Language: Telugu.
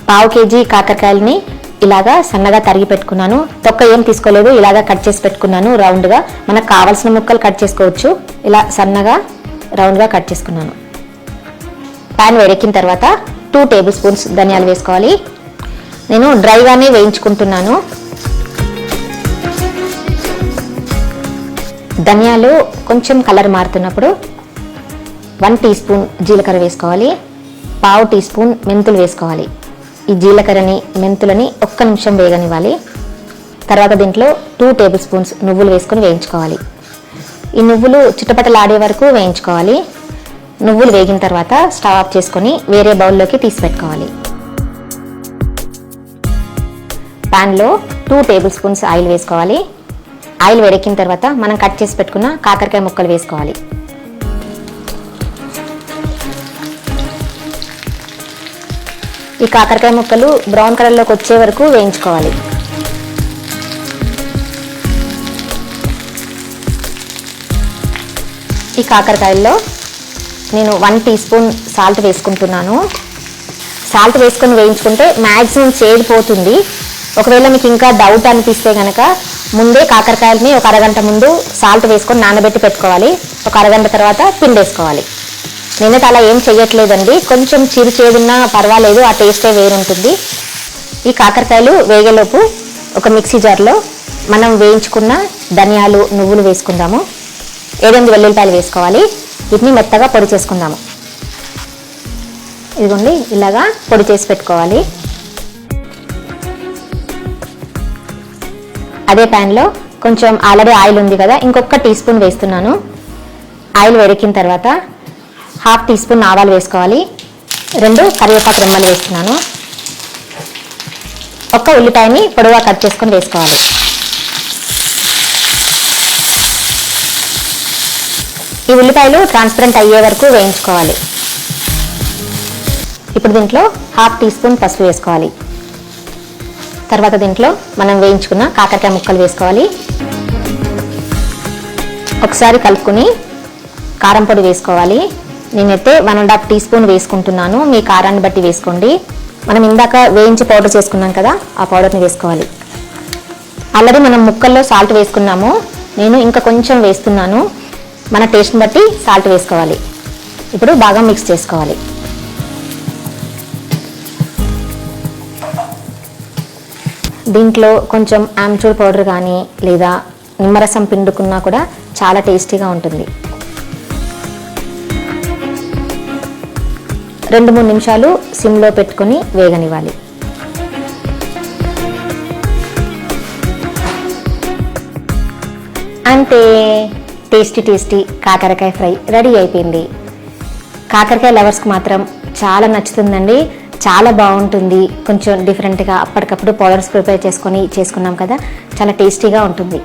పావు కేజీ కాకరకాయలని ఇలాగా సన్నగా తరిగి పెట్టుకున్నాను. తొక్క ఏం తీసుకోలేదు, ఇలాగా కట్ చేసి పెట్టుకున్నాను రౌండ్గా. మనకు కావాల్సిన ముక్కలు కట్ చేసుకోవచ్చు. ఇలా సన్నగా రౌండ్గా కట్ చేసుకున్నాను. ప్యాన్ వేడెక్కిన తర్వాత 2 టేబుల్ స్పూన్స్ ధనియాలు వేసుకోవాలి. నేను డ్రైగానే వేయించుకుంటున్నాను. ధనియాలు కొంచెం కలర్ మారుతున్నప్పుడు 1 టీ స్పూన్ జీలకర్ర వేసుకోవాలి. పావు టీ స్పూన్ మెంతులు వేసుకోవాలి. ఈ జీలకర్రని మెంతులని 1 నిమిషం వేగనివ్వాలి. తర్వాత దీంట్లో 2 టేబుల్ స్పూన్స్ నువ్వులు వేసుకొని వేయించుకోవాలి. ఈ నువ్వులు చిటపటలాడే వరకు వేయించుకోవాలి. నువ్వులు వేగిన తర్వాత స్టవ్ ఆఫ్ చేసుకొని వేరే బౌల్లోకి తీసి పెట్టుకోవాలి. ప్యాన్లో 2 టేబుల్ స్పూన్స్ ఆయిల్ వేసుకోవాలి. ఆయిల్ వేడెక్కిన తర్వాత మనం కట్ చేసి పెట్టుకున్న కాకరకాయ ముక్కలు వేసుకోవాలి. ఈ కాకరకాయ ముక్కలు బ్రౌన్ కలర్లోకి వచ్చే వరకు వేయించుకోవాలి. ఈ కాకరకాయల్లో నేను 1 టీ స్పూన్ సాల్ట్ వేసుకుంటున్నాను. సాల్ట్ వేసుకొని వేయించుకుంటే మ్యాక్సిమం చేడిపోతుంది. ఒకవేళ మీకు ఇంకా డౌట్ అనిపిస్తే కనుక ముందే కాకరకాయలని ఒక అరగంట ముందు సాల్ట్ వేసుకొని నానబెట్టి పెట్టుకోవాలి. ఒక అరగంట తర్వాత పిండేసుకోవాలి. నేనైతే అలా ఏం చెయ్యట్లేదండి. కొంచెం చిరు చేదున్నా పర్వాలేదు, ఆ టేస్టే వేరుంటుంది. ఈ కాకరకాయలు వేగేలోపు ఒక మిక్సీ జార్లో మనం వేయించుకున్న ధనియాలు నువ్వులు వేసుకుందాము. 7-8 వెల్లుల్లిపాయలు వేసుకోవాలి. వీటిని మెత్తగా పొడి చేసుకుందాము. ఇదిగోండి, ఇలాగా పొడి చేసి పెట్టుకోవాలి. అదే ప్యాన్లో కొంచెం ఆల్రెడీ ఆయిల్ ఉంది కదా, ఇంకొక టీ స్పూన్ వేస్తున్నాను. ఆయిల్ వేడెక్కిన తర్వాత 1/2 టీ స్పూన్ ఆవాలు వేసుకోవాలి. 2 కరివేపాకు రెమ్మలు వేస్తున్నాను. 1 ఉల్లిపాయని పొడవుగా కట్ చేసుకొని వేసుకోవాలి. ఈ ఉల్లిపాయలు ట్రాన్స్పరెంట్ అయ్యే వరకు వేయించుకోవాలి. ఇప్పుడు దీంట్లో 1/2 టీ స్పూన్ పసుపు వేసుకోవాలి. తర్వాత దీంట్లో మనం వేయించుకున్న కాకరకాయ ముక్కలు వేసుకోవాలి. ఒకసారి కలుపుకొని కారం పొడి వేసుకోవాలి. నేనైతే 1.5 టీ స్పూన్ వేసుకుంటున్నాను. మీ కారాన్ని బట్టి వేసుకోండి. మనం ఇందాక వేయించి పౌడర్ చేసుకున్నాం కదా, ఆ పౌడర్ని వేసుకోవాలి. ఆల్రెడీ మనం ముక్కల్లో సాల్ట్ వేసుకున్నాము. నేను ఇంకా కొంచెం వేస్తున్నాను. మన టేస్ట్ని బట్టి సాల్ట్ వేసుకోవాలి. ఇప్పుడు బాగా మిక్స్ చేసుకోవాలి. దీంట్లో కొంచెం ఆమ్చూర్ పౌడర్ కానీ లేదా నిమ్మరసం పిండుకున్నా కూడా చాలా టేస్టీగా ఉంటుంది. 2-3 నిమిషాలు సిమ్లో పెట్టుకొని వేగనివ్వాలి. అంతే, టేస్టీ కాకరకాయ ఫ్రై రెడీ అయిపోయింది. కాకరకాయ లవర్స్కి మాత్రం చాలా నచ్చుతుందండి. చాలా బాగుంటుంది. కొంచెం డిఫరెంట్గా అప్పటికప్పుడు పౌడర్స్ ప్రిపేర్ చేసుకున్నాం కదా, చాలా టేస్టీగా ఉంటుంది.